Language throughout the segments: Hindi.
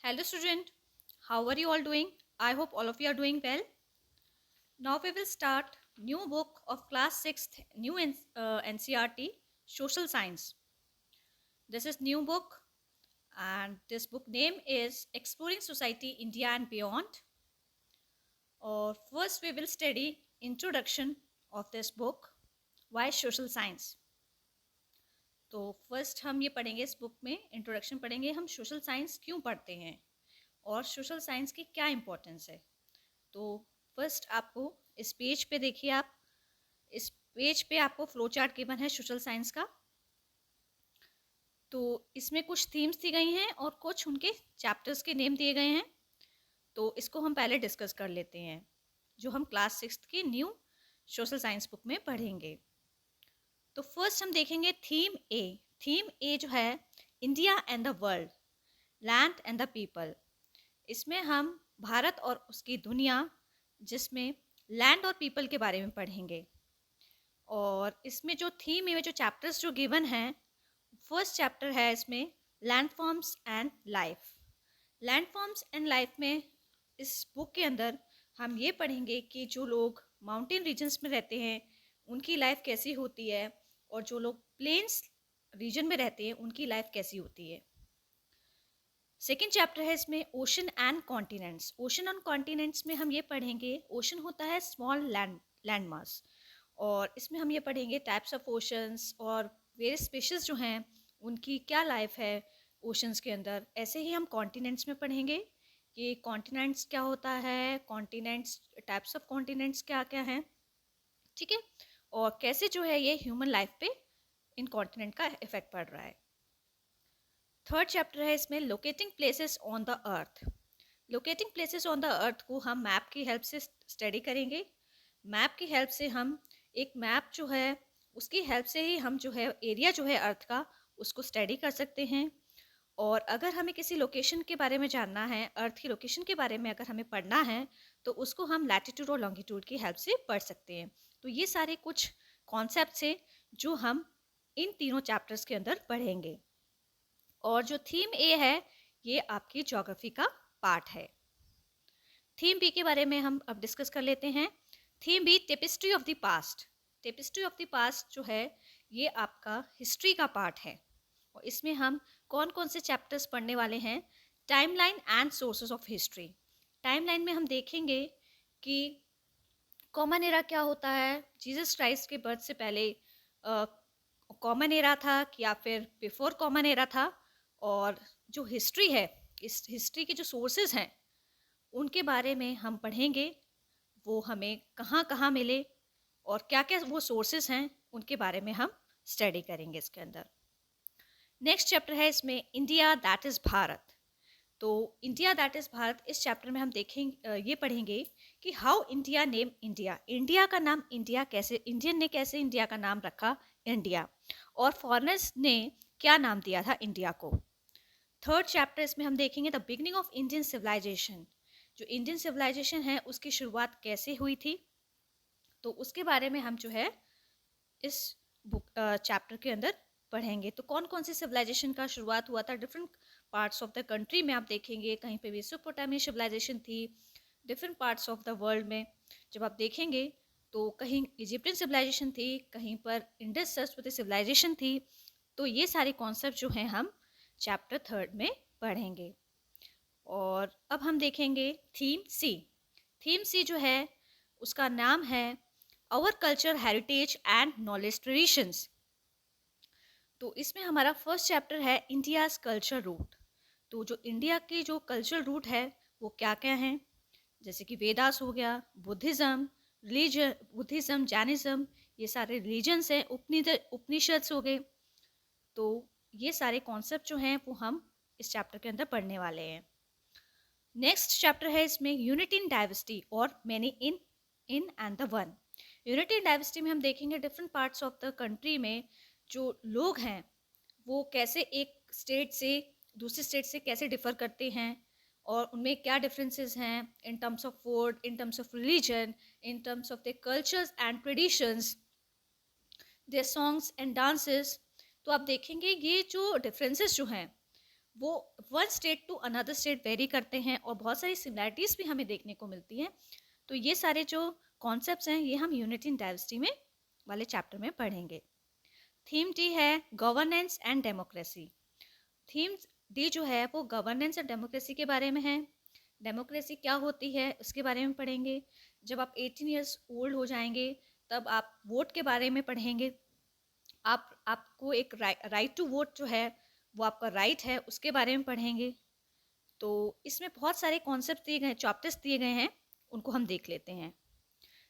Hello student, how are you all doing? I hope all of you are doing well. Now we will start new book of class 6th new NCRT Social Science. This is new book and this book name is Exploring Society India and Beyond. Or first we will study introduction of this book Why Social Science. तो फर्स्ट हम ये पढ़ेंगे इस बुक में इंट्रोडक्शन पढ़ेंगे हम सोशल साइंस क्यों पढ़ते हैं और सोशल साइंस की क्या इम्पोर्टेंस है। तो फर्स्ट आपको इस पेज पे देखिए, आप इस पेज पे आपको फ्लो चार्ट गिवन है सोशल साइंस का। तो इसमें कुछ थीम्स दी गई हैं और कुछ उनके चैप्टर्स के नेम दिए गए हैं। तो इसको हम पहले डिस्कस कर लेते हैं जो हम क्लास 6 की न्यू सोशल साइंस बुक में पढ़ेंगे। तो फर्स्ट हम देखेंगे थीम ए। थीम ए जो है India and the world, land and the people. इसमें हम भारत और उसकी दुनिया, जिसमें लैंड और पीपल के बारे में पढ़ेंगे। और इसमें जो थीम में जो चैप्टर्स जो गिवन हैं, फर्स्ट चैप्टर है इसमें land forms and life. Land forms and life में इस बुक के अंदर हम ये पढ़ेंगे कि जो लोग माउंटेन रीजन्स में रहते हैं उनकी लाइफ कैसी होती है और जो लोग प्लेन्स रीजन में रहते हैं उनकी लाइफ कैसी होती है। सेकेंड चैप्टर है इसमें ocean and continents. Ocean and continents में हम ये पढ़ेंगे, ओशन होता है स्मॉल लैंड मास, और इसमें हम ये पढ़ेंगे टाइप्स ऑफ ओशंस और वेरियस स्पीशीज जो हैं उनकी क्या लाइफ है ओशंस के अंदर। ऐसे ही हम कॉन्टिनेंट्स में पढ़ेंगे कि कॉन्टिनेंट्स क्या होता है, कॉन्टिनेंट्स, टाइप्स ऑफ कॉन्टिनेंट्स क्या क्या हैं, ठीक है, और कैसे जो है ये ह्यूमन लाइफ पे इन कॉन्टिनेंट का इफेक्ट पड़ रहा है। थर्ड चैप्टर है इसमें locating places on the earth. Locating places on the earth को हम मैप की हेल्प से स्टडी करेंगे। मैप की हेल्प से हम एक मैप जो है उसकी हेल्प से ही हम जो है एरिया जो है अर्थ का उसको स्टडी कर सकते हैं। और अगर हमें किसी लोकेशन के बारे में जानना है, अर्थ की लोकेशन के बारे में अगर हमें पढ़ना है तो उसको हम लैटिट्यूड और लॉन्गिट्यूड की हेल्प से पढ़ सकते हैं। तो ये सारे कुछ कॉन्सेप्ट्स हैं जो हम इन तीनों चैप्टर्स के अंदर पढ़ेंगे। और जो थीम ए है ये आपकी ज्योग्राफी का पार्ट है। थीम बी के बारे में हम अब डिस्कस कर लेते हैं। Theme be tapestry of the past. Tapestry of the past जो है ये आपका हिस्ट्री का पार्ट है और इसमें हम कौन कौन से चैप्टर्स पढ़ने वाले हैं। Timeline and sources of history. Timeline में हम देखेंगे कि कॉमन एरा क्या होता है, जीसस क्राइस्ट के बर्थ से पहले कॉमन एरा था या फिर बिफोर कॉमन एरा था, और जो हिस्ट्री है, इस हिस्ट्री के जो सोर्सेज हैं उनके बारे में हम पढ़ेंगे, वो हमें कहाँ कहाँ मिले और क्या क्या वो सोर्सेज हैं उनके बारे में हम स्टडी करेंगे इसके अंदर। नेक्स्ट चैप्टर है इसमें इंडिया दैट इज़ भारत। तो इंडिया दैट इज़ भारत, इस चैप्टर में हम देखेंगे, ये पढ़ेंगे कि how India name India. India का नाम इंडिया कैसे, इंडियन ने कैसे इंडिया का नाम रखा इंडिया, और फॉरेनर्स ने क्या नाम दिया था इंडिया को। थर्ड चैप्टर इसमें हम देखेंगे the beginning of Indian civilization. जो इंडियन सिविलाइजेशन है उसकी शुरुआत कैसे हुई थी, तो उसके बारे में हम जो है इस बुक चैप्टर के अंदर पढ़ेंगे। तो कौन कौन सी सिविलाइजेशन का शुरुआत हुआ था different parts of the country में, आप देखेंगे कहीं पे मेसोपोटामिया सिविलाइजेशन थी, different parts of the world में जब आप देखेंगे तो कहीं इजिप्टियन सिविलाइजेशन थी, कहीं पर इंडस सरस्वती सिविलाइजेशन थी। तो ये सारे कॉन्सेप्ट जो हैं हम चैप्टर थर्ड में पढ़ेंगे। और अब हम देखेंगे थीम सी। थीम सी जो है उसका नाम है our culture heritage and knowledge traditions. तो इसमें हमारा फर्स्ट चैप्टर है इंडियाज़ कल्चर रूट। तो जो इंडिया के जो कल्चर रूट है वो क्या क्या हैं, जैसे कि वेदास हो गया, बुद्धिज़्म, रिलीजन, बुद्धिज़्म, जैनिज़्म, ये सारे रिलीजन्स हैं, उपनिषद्स हो गए। तो ये सारे कॉन्सेप्ट जो हैं वो हम इस चैप्टर के अंदर पढ़ने वाले हैं। नेक्स्ट चैप्टर है इसमें यूनिटी इन डाइवर्सिटी और many in and the one. Unity in diversity में हम देखेंगे different parts of the country में जो लोग हैं वो कैसे एक स्टेट से दूसरे स्टेट से कैसे डिफर करते हैं और उनमें क्या डिफरेंसेस हैं in terms of food, in terms of religion, in terms of the cultures and traditions, their songs and dances. तो आप देखेंगे ये जो डिफरेंसेस जो हैं वो one state to another state vary करते हैं और बहुत सारी सिमिलैरिटीज़ भी हमें देखने को मिलती हैं। तो ये सारे जो कॉन्सेप्ट्स हैं ये हम यूनिटी इन डाइवर्सिटी में वाले चैप्टर में पढ़ेंगे। थीम डी है governance and democracy. Theme D जो है वो गवर्नेंस और डेमोक्रेसी के बारे में है। डेमोक्रेसी क्या होती है उसके बारे में पढ़ेंगे। जब आप 18 ईयर्स ओल्ड हो जाएंगे तब आप वोट के बारे में पढ़ेंगे। आपको एक राइट टू वोट जो है वो आपका राइट है उसके बारे में पढ़ेंगे। तो इसमें बहुत सारे कॉन्सेप्ट दिए गए, चैप्टर्स दिए गए हैं, उनको हम देख लेते हैं।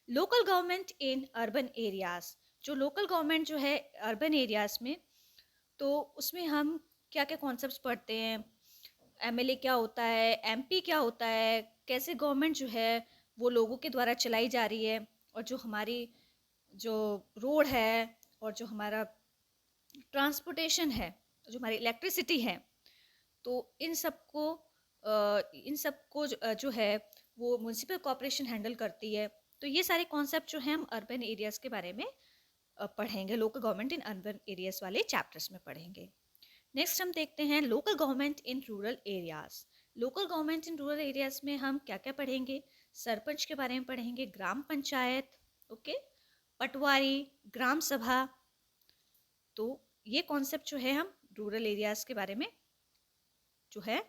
Local government in urban areas. जो लोकल गवर्नमेंट जो है अर्बन एरियाज में, तो उसमें हम क्या क्या कॉन्सेप्ट्स पढ़ते हैं। एमएलए क्या होता है, एमपी क्या होता है, कैसे गवर्नमेंट जो है वो लोगों के द्वारा चलाई जा रही है, और जो हमारी जो रोड है और जो हमारा ट्रांसपोर्टेशन है, जो हमारी इलेक्ट्रिसिटी है, तो इन सबको जो है वो म्यूनसिपल कॉर्पोरेशन हैंडल करती है। तो ये सारे कॉन्सेप्ट जो हैं हम अर्बन एरियाज़ के बारे में पढ़ेंगे, local government in urban areas वाले चैप्टर्स में पढ़ेंगे। नेक्स्ट हम देखते हैं local government in rural areas. Local government in rural areas में हम क्या क्या पढ़ेंगे। सरपंच के बारे में पढ़ेंगे, ग्राम पंचायत, ओके, पटवारी, ग्राम सभा। तो ये कॉन्सेप्ट जो है हम रूरल एरियाज़ के बारे में जो है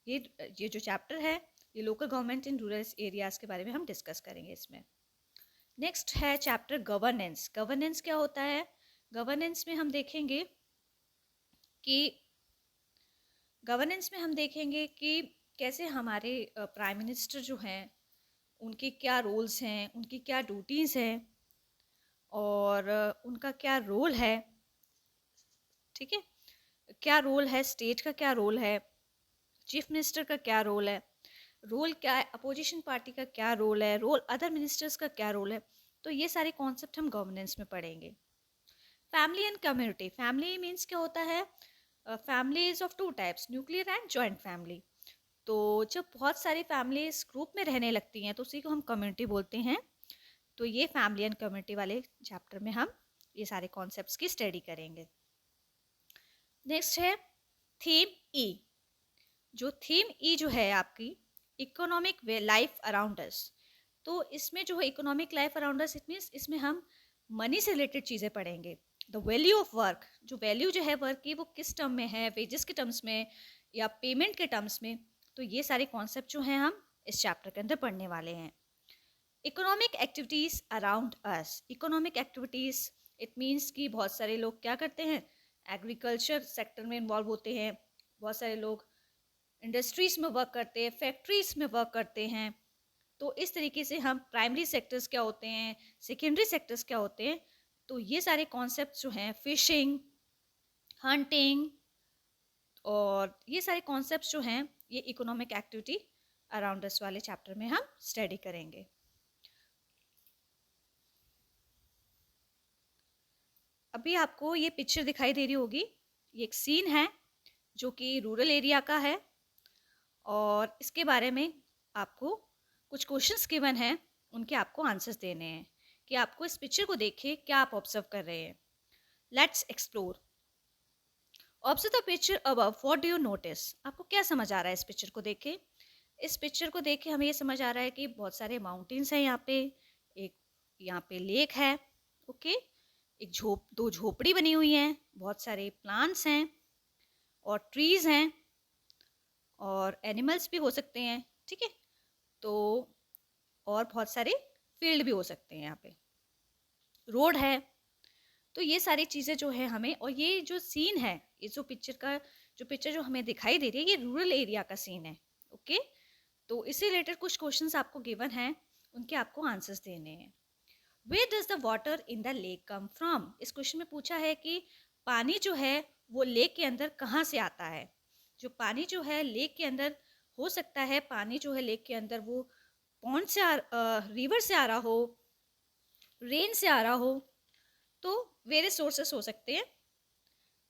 ये जो चैप्टर है ये local government in rural areas के बारे में हम डिस्कस करेंगे इसमें। नेक्स्ट है चैप्टर गवर्नेंस। गवर्नेंस क्या होता है। गवर्नेंस में हम देखेंगे कि कैसे हमारे प्राइम मिनिस्टर जो हैं उनके क्या रोल्स हैं, उनकी क्या ड्यूटीज़ हैं और उनका क्या रोल है, ठीक है, क्या रोल है, स्टेट का क्या रोल है, चीफ मिनिस्टर का क्या रोल है, रोल क्या है, अपोजिशन पार्टी का क्या रोल है, रोल अदर मिनिस्टर्स का क्या रोल है। तो ये सारे कॉन्सेप्ट हम गवर्नेंस में पढ़ेंगे। Family and community. Family means क्या होता है, family is of two types, nuclear and joint family. तो जब बहुत सारी फैमिलीज ग्रुप में रहने लगती हैं तो उसी को हम कम्युनिटी बोलते हैं। तो ये फैमिली एंड कम्युनिटी वाले चैप्टर में हम ये सारे कॉन्सेप्ट्स की स्टडी करेंगे। नेक्स्ट है थीम ई। जो थीम ई जो है आपकी इकोनॉमिक लाइफ अराउंड अस। तो इसमें जो है economic life around us, it means इसमें हम मनी से रिलेटेड चीज़ें पढ़ेंगे। द वैल्यू ऑफ वर्क, जो वैल्यू जो है वर्क की वो किस टर्म में है, वेजेस के टर्म्स में या पेमेंट के टर्म्स में। तो ये सारे कॉन्सेप्ट जो हैं हम इस चैप्टर के अंदर पढ़ने वाले हैं। Economic activities around us. Economic activities it means कि बहुत सारे लोग क्या करते हैं, एग्रीकल्चर सेक्टर में इन्वॉल्व होते हैं, बहुत सारे लोग इंडस्ट्रीज़ में वर्क करते हैं, फैक्ट्रीज़ में वर्क करते हैं। तो इस तरीके से हम प्राइमरी सेक्टर्स क्या होते हैं, सेकेंडरी सेक्टर्स क्या होते हैं, तो ये सारे कॉन्सेप्ट जो हैं, फिशिंग, हंटिंग, और ये सारे कॉन्सेप्ट जो हैं ये इकोनॉमिक एक्टिविटी अराउंड अस वाले चैप्टर में हम स्टडी करेंगे। अभी आपको ये पिक्चर दिखाई दे रही होगी, ये एक सीन है जो कि रूरल एरिया का है और इसके बारे में आपको कुछ क्वेश्चंस गिवन हैं, उनके आपको आंसर्स देने हैं कि आपको इस पिक्चर को देखे क्या आप ऑब्जर्व कर रहे हैं। Let's explore. Observe the picture above, what do you notice. आपको क्या समझ आ रहा है इस पिक्चर को देखे। इस पिक्चर को देख के हमें ये समझ आ रहा है कि बहुत सारे माउंटेन्स हैं यहाँ पे, एक यहाँ पे लेक है, ओके, एक दो झोपड़ी बनी हुई हैं, बहुत सारे प्लांट्स हैं और ट्रीज हैं और एनिमल्स भी हो सकते हैं, ठीक है। तो और बहुत सारे फील्ड भी हो सकते हैं, यहाँ पे रोड है। तो ये सारी चीज़ें जो है हमें, और ये जो सीन है, ये जो पिक्चर जो हमें दिखाई दे रही है, ये रूरल एरिया का सीन है, ओके। तो इससे रिलेटेड कुछ क्वेश्चंस आपको गिवन हैं, उनके आपको आंसर्स देने हैं। Where does the water in the lake come from. इस क्वेश्चन में पूछा है कि पानी जो है वो लेक के अंदर कहाँ से आता है। जो पानी जो है लेक के अंदर, हो सकता है पानी जो है लेक के अंदर वो पॉन्ड से रिवर से आ रहा हो, रेन से आ रहा हो, तो वेरियस सोर्सेस हो सकते हैं।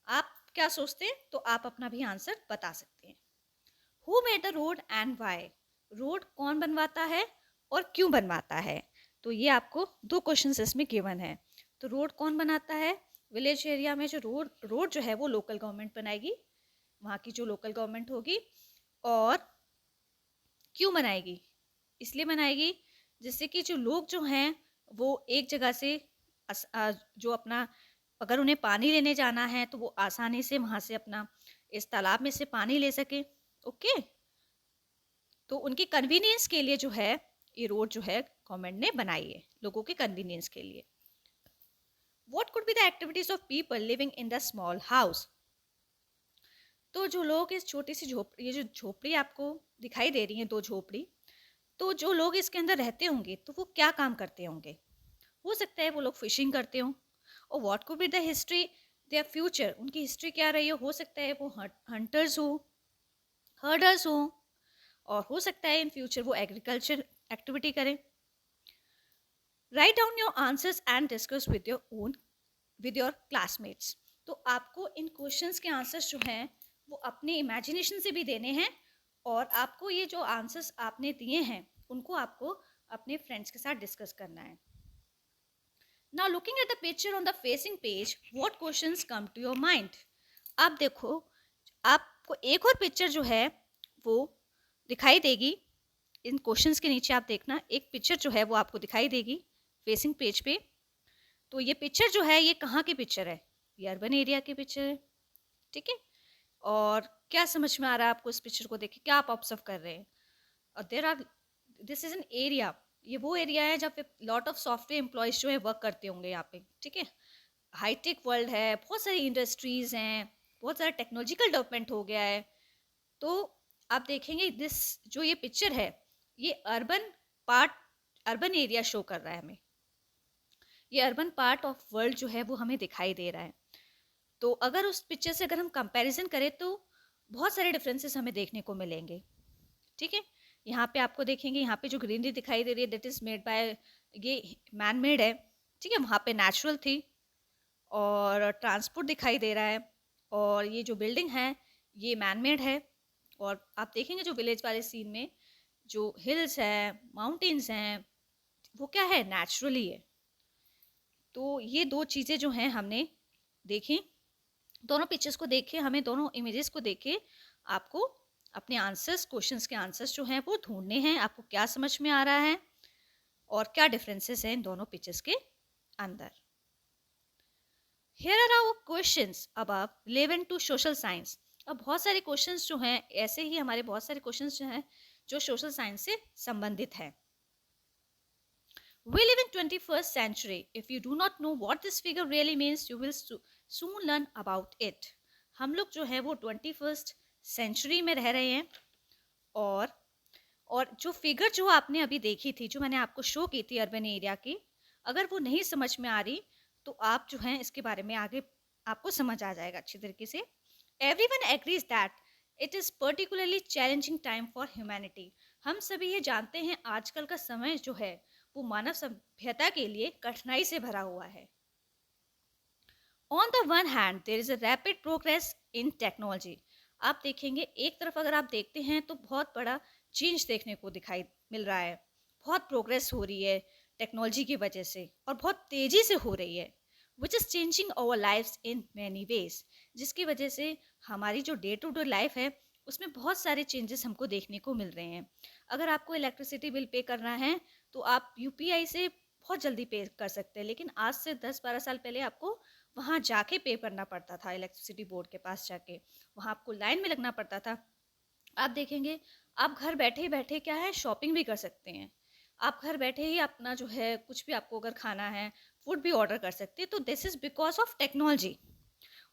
आप क्या सोचते हैं, तो आप अपना भी आंसर बता सकते हैं। Who made the road and why. Road कौन बनवाता है और क्यों बनवाता है। तो ये आपको दो क्वेश्चन इसमें गिवन है। तो रोड कौन बनाता है, विलेज एरिया में जो रोड जो है वो लोकल गवर्नमेंट बनाएगी, वहाँ की जो लोकल गवर्नमेंट होगी। और क्यों मनाएगी? इसलिए मनाएगी जिससे कि जो लोग जो हैं वो एक जगह से जो अपना, अगर उन्हें पानी लेने जाना है तो वो आसानी से वहाँ से अपना इस तालाब में से पानी ले सके। ओके, तो उनकी कन्वीनियंस के लिए जो है ये रोड जो है गवर्नमेंट ने बनाई है, लोगों के कन्वीनियंस के लिए। What could be the activities of people living in the small house? तो जो लोग इस छोटी सी झोपड़ी, ये जो झोपड़ी आपको दिखाई दे रही है, 2 झोपड़ी, तो जो लोग इसके अंदर रहते होंगे तो वो क्या काम करते होंगे? हो सकता है वो लोग फिशिंग करते हों। और what could be the history, their future, उनकी हिस्ट्री क्या रही हो सकता है वो हंटर्स हो, हर्डर्स हो, और हो सकता है इन फ्यूचर वो एग्रीकल्चर एक्टिविटी करें। Write down your answers and discuss with your classmates. तो आपको इन क्वेश्चंस के आंसर्स जो हैं वो अपने इमेजिनेशन से भी देने हैं, और आपको ये जो आंसर्स आपने दिए हैं उनको आपको अपने फ्रेंड्स के साथ डिस्कस करना है। Now looking at the picture on the facing page, what questions come to your mind? आप देखो, आपको एक और पिक्चर जो है वो दिखाई देगी। इन क्वेश्चंस के नीचे आप देखना, एक पिक्चर जो है वो आपको दिखाई देगी फेसिंग पेज पे। तो ये पिक्चर जो है ये कहाँ की पिक्चर है? ये अर्बन एरिया की पिक्चर है, ठीक है। और क्या समझ में आ रहा है आपको इस पिक्चर को देख के? क्या आप ऑब्जर्व कर रहे हैं? और दिस इज एन एरिया, ये वो एरिया है जहाँ पे लॉट ऑफ सॉफ्टवेयर एम्प्लॉयज जो है वर्क करते होंगे यहाँ पे, ठीक है। हाईटेक वर्ल्ड है, बहुत सारी इंडस्ट्रीज हैं, बहुत सारा टेक्नोलॉजिकल डेवलपमेंट हो गया है। तो आप देखेंगे जो ये पिक्चर है ये अर्बन एरिया शो कर रहा है हमें। ये अर्बन पार्ट ऑफ वर्ल्ड जो है वो हमें दिखाई दे रहा है। तो अगर उस पिक्चर से अगर हम कंपैरिजन करें तो बहुत सारे डिफरेंसेस हमें देखने को मिलेंगे, ठीक है। यहाँ पे आपको देखेंगे, यहाँ पे जो ग्रीनरी दिखाई दे रही है दैट इज मेड बाय, ये मैन मेड है, ठीक है। वहाँ पे नेचुरल थी। और ट्रांसपोर्ट दिखाई दे रहा है, और ये जो बिल्डिंग है ये मैन मेड है। और आप देखेंगे जो विलेज वाले सीन में जो हिल्स हैं, माउंटेन्स हैं, वो क्या है? नेचुरली है। तो ये 2 चीज़ें जो हैं हमने देखी, दोनों पिक्चर्स को देखे, हमें दोनों इमेजेस को देखे आपको अपने आंसर्स, क्वेश्चंस के आंसर्स जो हैं वो ढूंढने हैं। आपको क्या समझ में आ रहा है और क्या डिफरेंसेस हैं इन दोनों पिक्चर्स के अंदर। Here are our questions above relevant to social science. अब बहुत सारे क्वेश्चंस जो हैं, ऐसे ही हमारे बहुत सारे क्वेश्चंस जो हैं जो सोशल साइंस से संबंधित हैं। We live in 21st century. If you do not know what this figure really means, you will soon learn about it. हम लोग जो है वो 21st सेंचुरी में रह रहे हैं। और जो फिगर जो आपने अभी देखी थी, जो मैंने आपको शो की थी अर्बन एरिया की, अगर वो नहीं समझ में आ रही तो आप जो हैं इसके बारे में आगे आपको समझ आ जाएगा अच्छी तरीके से। Everyone agrees that it is particularly challenging time for humanity. हम सभी ये जानते हैं आजकल का समय जो है वो मानव सभ्यता के लिए कठिनाई से भरा हुआ है। On the one hand, there is a rapid progress in technology. आप देखेंगे, एक तरफ अगर आप देखते हैं तो बहुत बड़ा चेंज देखने को दिखाई मिल रहा है, बहुत प्रोग्रेस हो रही है टेक्नोलॉजी की वजह से, और बहुत तेज़ी से हो रही है, which is changing our lifes in many ways, जिसकी वजह से हमारी जो डे टू डे लाइफ है उसमें बहुत सारे चेंजेस हमको देखने को मिल रहे हैं। अगर आपको इलेक्ट्रिसिटी बिल पे करना है तो आप यूपीआई से बहुत जल्दी पे कर सकते हैं, लेकिन आज से 10-12 साल पहले आपको वहाँ जाके पे करना पड़ता था, इलेक्ट्रिसिटी बोर्ड के पास जाके वहाँ आपको लाइन में लगना पड़ता था। आप देखेंगे आप घर बैठे ही बैठे क्या है शॉपिंग भी कर सकते हैं। आप घर बैठे ही अपना जो है कुछ भी आपको अगर खाना है, फूड भी ऑर्डर कर सकते हैं। तो this is because of technology.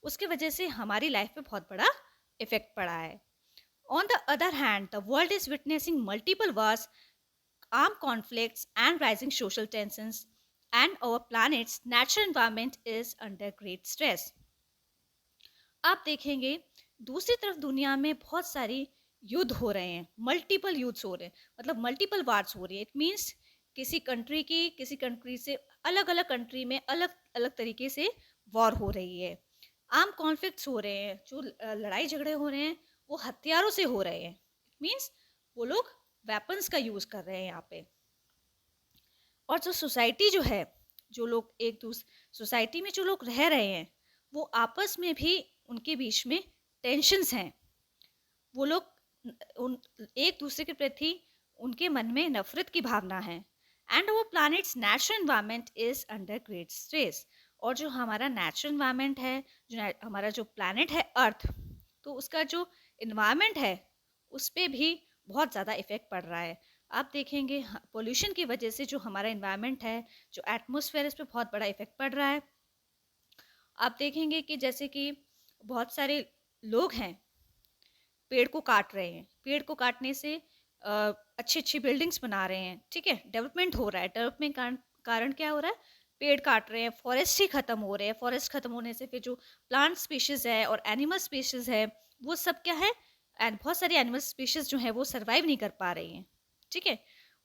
उसके वजह से हमारी लाइफ पे बहुत बड़ा इफेक्ट पड़ा है। On the other hand, the world is witnessing multiple wars, armed conflicts and rising social tensions, and our planet's natural environment is under great stress. आप देखेंगे दूसरी तरफ दुनिया में बहुत सारी युद्ध हो रहे हैं, मल्टीपल युद्ध हो रहे हैं, मतलब मल्टीपल वार्स हो रही है। इट मीन्स किसी कंट्री से अलग अलग कंट्री में अलग अलग तरीके से वॉर हो रही है। आर्म कॉन्फ्लिक्ट्स हो रहे हैं, जो लड़ाई झगड़े हो रहे हैं वो हथियारों से हो रहे हैं। इट मीन्स वो लोग वेपन्स का यूज़ कर रहे हैं यहाँ पे। और जो सोसाइटी जो है, जो लोग सोसाइटी में जो लोग रह रहे हैं वो आपस में भी उनके बीच में टेंशन्स हैं, वो लोग एक दूसरे के प्रति उनके मन में नफरत की भावना है। And our planets natural environment is under great stress. और जो हमारा नेचुरल एनवायरनमेंट है, जो हमारा जो प्लैनेट है अर्थ, तो उसका जो इन्वायरमेंट है उस पर भी बहुत ज़्यादा इफेक्ट पड़ रहा है। आप देखेंगे पोल्यूशन की वजह से जो हमारा इन्वायरमेंट है, जो एटमॉस्फेयर, इस पर बहुत बड़ा इफेक्ट पड़ रहा है। आप देखेंगे कि जैसे कि बहुत सारे लोग हैं पेड़ को काट रहे हैं, पेड़ को काटने से अच्छी अच्छी बिल्डिंग्स बना रहे हैं, ठीक है, डेवलपमेंट हो रहा है। डेवलपमेंट कारण क्या हो रहा है, पेड़ काट रहे हैं, फॉरेस्ट ही खत्म हो रहे हैं। फॉरेस्ट खत्म होने से फिर जो प्लांट स्पीशीज है और एनिमल स्पीशीज है वो सब क्या है, एंड बहुत सारी एनिमल स्पीशीज जो है वो सर्वाइव नहीं कर पा रही हैं, ठीक है।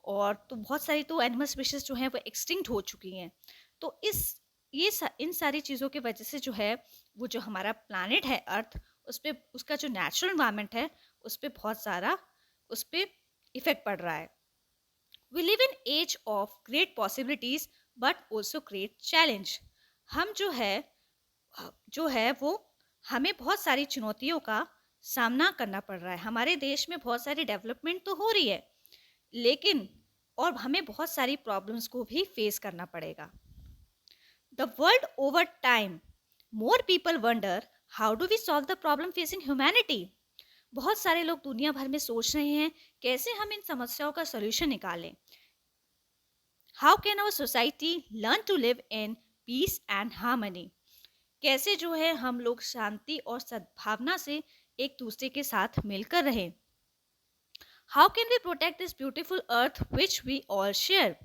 और तो बहुत सारी तो एनिमल स्पीशीज जो है वो एक्सटिंक्ट हो चुकी हैं। तो इन सारी चीज़ों की वजह से जो है वो जो हमारा प्लानट है अर्थ, उस पर उसका जो नेचुरल इन्वायरमेंट है उस पर बहुत सारा उस पर इफेक्ट पड़ रहा है। We live in age of great possibilities but also great challenge. हम जो है वो हमें बहुत सारी चुनौतियों का सामना करना पड़ रहा है। हमारे देश में बहुत सारी डेवलपमेंट तो हो रही है, लेकिन और हमें बहुत सारी प्रॉब्लम्स को भी फेस करना पड़ेगा। The world over time more people wonder how do we solve the problem facing humanity. बहुत सारे लोग दुनिया भर में सोच रहे हैं कैसे हम इन समस्याओं का सॉल्यूशन निकालें। How can our society learn to live in peace and harmony. कैसे जो है हम लोग शांति और सद्भावना से एक दूसरे के साथ मिलकर रहें। How can we protect this beautiful earth which we all share.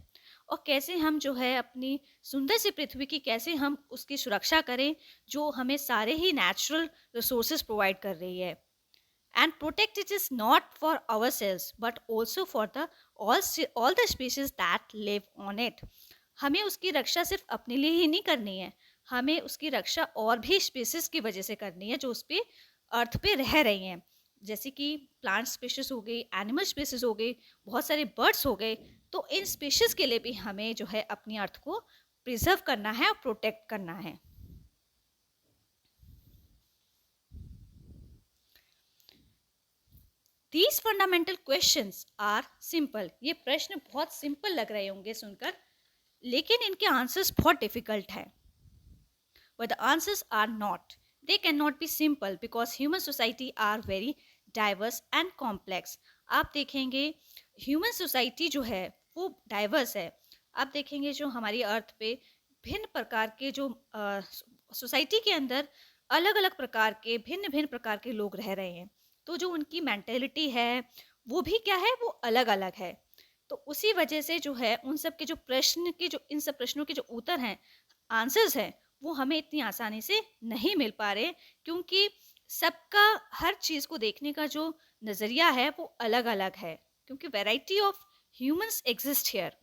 और कैसे हम जो है अपनी सुंदर सी पृथ्वी की कैसे हम उसकी सुरक्षा करें जो हमें सारे ही नेचुरल रिसोर्सेज प्रोवाइड कर रही है। And protect it is not for our selves but also for the all the species that live on it. हमें उसकी रक्षा सिर्फ अपने लिए ही नहीं करनी है, हमें उसकी रक्षा और भी स्पीशीज की वजह से करनी है जो उस पर अर्थ पे रह रही हैं, जैसे कि प्लांट स्पीशीज हो गई, एनिमल स्पीशीज हो गई, बहुत सारे बर्ड्स हो गए। तो इन स्पीशीज के लिए भी हमें जो है अपनी अर्थ को प्रिजर्व करना है और प्रोटेक्ट करना है। These fundamental questions are simple। ये प्रश्न बहुत सिंपल लग रहे होंगे सुनकर, लेकिन इनके आंसर्स बहुत डिफिकल्ट है। But the answers are not। They cannot be simple because human society are very diverse and complex। आप देखेंगे ह्यूमन सोसाइटी जो है वो डाइवर्स है। आप देखेंगे जो हमारी अर्थ पे भिन्न प्रकार के जो सोसाइटी के अंदर अलग अलग प्रकार के भिन्न भिन्न प्रकार के लोग रह रहे हैं, तो जो उनकी मेंटेलिटी है वो भी क्या है, वो अलग अलग है। तो उसी वजह से जो है उन सब के जो प्रश्न के जो इन सब प्रश्नों के जो उत्तर हैं, आंसर्स हैं, वो हमें इतनी आसानी से नहीं मिल पा रहे, क्योंकि सबका हर चीज़ को देखने का जो नज़रिया है वो अलग अलग है, क्योंकि variety of humans exist here.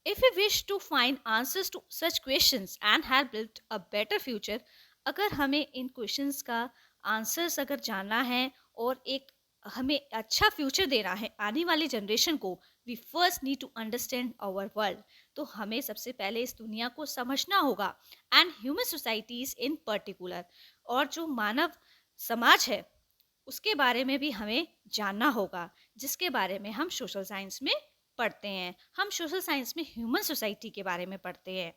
If we wish to find answers to such questions and have built a better future, अगर हमें इन क्वेश्चंस का आंसर्स अगर जानना है और एक हमें अच्छा फ्यूचर देना है आने वाली जनरेशन को, we first need to understand our world. तो हमें सबसे पहले इस दुनिया को समझना होगा, and human societies in particular, और जो मानव समाज है उसके बारे में भी हमें जानना होगा, जिसके बारे में हम सोशल साइंस में पढ़ते हैं। हम सोशल साइंस में ह्यूमन सोसाइटी के बारे में पढ़ते हैं।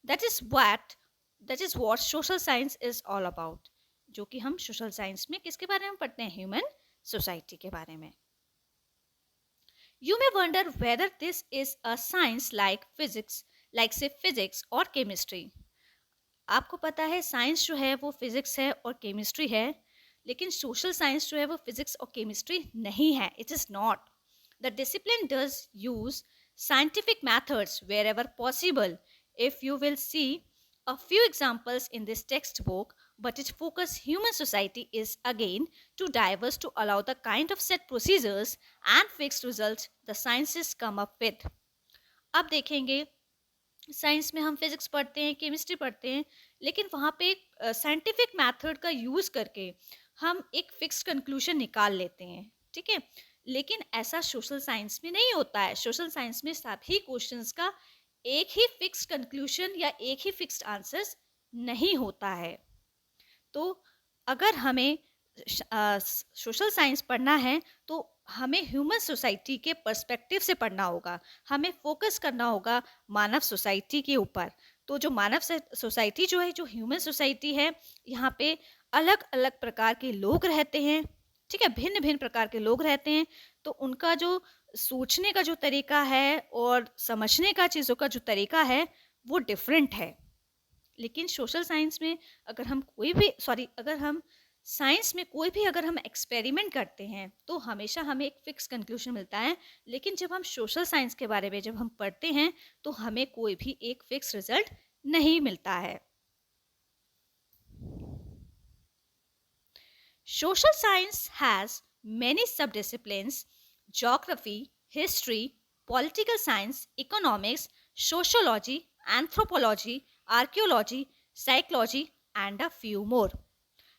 That is what social science is all about. जो कि हम सोशल साइंस में किसके बारे में पढ़ते हैं, ह्यूमन सोसाइटी के बारे में। You may wonder whether this is a science like physics, like से फिजिक्स और केमिस्ट्री। आपको पता है साइंस जो है वो फिजिक्स है और केमिस्ट्री है, लेकिन सोशल साइंस जो है वो फिजिक्स और केमिस्ट्री नहीं है। It is not. The discipline does use scientific methods wherever possible. If you will see a few examples in this textbook, but its focus human society is again too diverse to allow the kind of set procedures and fixed results the sciences come up with. अब देखेंगे साइंस में हम फिजिक्स पढ़ते हैं, केमिस्ट्री पढ़ते हैं, लेकिन वहाँ पे एक साइंटिफिक मेथड का यूज़ करके हम एक फिक्स्ड कंक्लूजन निकाल लेते हैं, ठीक है। लेकिन ऐसा सोशल साइंस में नहीं होता है। सोशल साइंस में सभी क्वेश्चंस का एक ही फिक्स्ड कंक्लूजन या एक ही फिक्स्ड आंसर्स नहीं होता है। तो अगर हमें सोशल साइंस पढ़ना है तो हमें ह्यूमन सोसाइटी के पर्सपेक्टिव से पढ़ना होगा, हमें फोकस करना होगा मानव सोसाइटी के ऊपर। तो जो मानव सोसाइटी जो है, जो ह्यूमन सोसाइटी है, यहाँ पे अलग अलग प्रकार के लोग रहते हैं, ठीक है, भिन्न भिन्न प्रकार के लोग रहते हैं। तो उनका जो सोचने का जो तरीका है और समझने का चीज़ों का जो तरीका है वो डिफरेंट है। लेकिन सोशल साइंस में अगर हम अगर हम साइंस में कोई भी अगर हम एक्सपेरिमेंट करते हैं तो हमेशा हमें एक फिक्स कंक्लूजन मिलता है। लेकिन जब हम सोशल साइंस के बारे में जब हम पढ़ते हैं तो हमें कोई भी एक फिक्स रिजल्ट नहीं मिलता है। Social science has many subdisciplines: geography, history, political science, economics, sociology, anthropology, archaeology, psychology and a few more.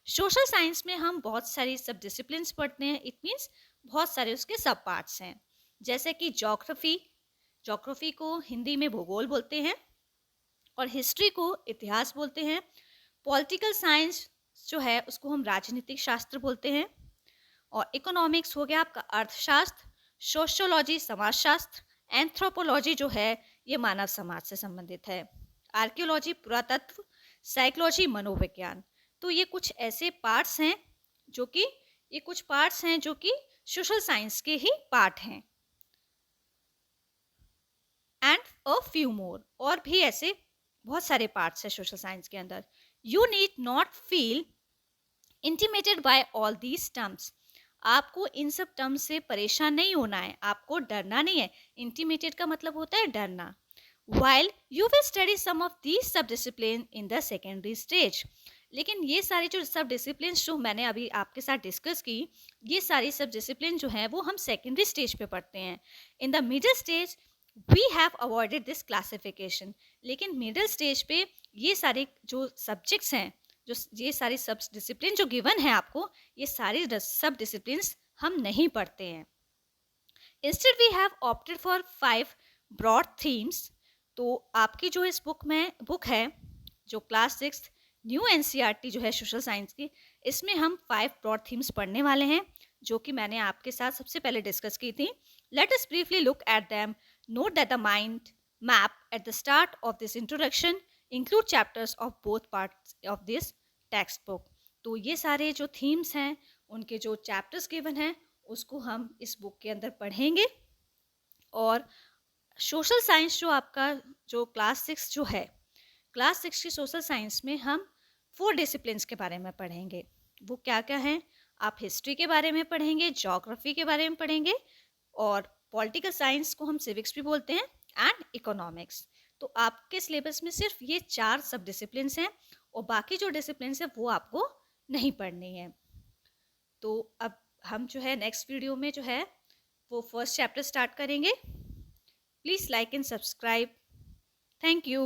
Social science में हम बहुत सारी सब डिसिप्लिन्स पढ़ते हैं। इट मीन्स बहुत सारे उसके सब पार्ट्स हैं, जैसे कि जोग्राफी को हिंदी में भूगोल बोलते हैं और हिस्ट्री को इतिहास बोलते हैं। पॉलिटिकल साइंस जो है उसको हम राजनीतिक शास्त्र बोलते हैं और इकोनॉमिक्स हो गया आपका अर्थशास्त्र, सोशियोलॉजी समाजशास्त्र, एंथ्रोपोलॉजी जो है ये मानव समाज से संबंधित है, आर्कियोलॉजी पुरातत्व, साइकोलॉजी मनोविज्ञान। तो ये कुछ ऐसे पार्ट्स हैं जो कि सोशल साइंस के ही पार्ट हैं। एंड अ फ्यू मोर, और भी ऐसे बहुत सारे पार्ट्स हैं सोशल साइंस के अंदर। You need not feel intimidated by all these terms. आपको इन सब टर्म्स से परेशान नहीं होना है, आपको डरना नहीं है। इंटिमेटेड का मतलब होता है डरना। While you will study some of these sub-disciplines in the secondary stage, लेकिन ये सारी जो सब डिसिप्लिन जो मैंने अभी आपके साथ डिस्कस की, ये सारी सब डिसिप्लिन जो हैं वो हम सेकेंडरी स्टेज पे पढ़ते हैं। In the middle stage we have avoided this classification. लेकिन मिडिल स्टेज पे ये सारे जो सब्जेक्ट्स हैं, जो ये सारी सब डिसिप्लिन जो गिवन है आपको, ये सारी सब डिसिप्लिन हम नहीं पढ़ते हैं। Instead we have opted for 5 broad themes. तो आपकी जो इस बुक है जो क्लास 6 न्यू एनसीईआरटी जो है सोशल साइंस की, इसमें हम 5 ब्रॉड थीम्स पढ़ने वाले हैं जो कि मैंने आपके साथ सबसे पहले डिस्कस की थी। Let us briefly look at them. Note that the mind map at the start of this introduction include chapters of both parts of this text book. तो ये सारे जो थीम्स हैं उनके जो चैप्टर्स गिवन हैं उसको हम इस बुक के अंदर पढ़ेंगे। और सोशल साइंस जो आपका जो क्लास 6 जो है, क्लास 6 की सोशल साइंस में हम 4 डिसिप्लिन्स के बारे में पढ़ेंगे। वो क्या क्या हैं? आप हिस्ट्री के बारे में पढ़ेंगे, ज्योग्राफी के बारे में पढ़ेंगे और पॉलिटिकल साइंस को हम सिविक्स भी बोलते हैं, एंड इकोनॉमिक्स। तो आपके सिलेबस में सिर्फ ये 4 सब डिसिप्लिन्स हैं और बाकी जो डिसिप्लिन्स हैं वो आपको नहीं पढ़नी है। तो अब हम जो है नेक्स्ट वीडियो में जो है वो फर्स्ट चैप्टर स्टार्ट करेंगे। Please like and subscribe. Thank you.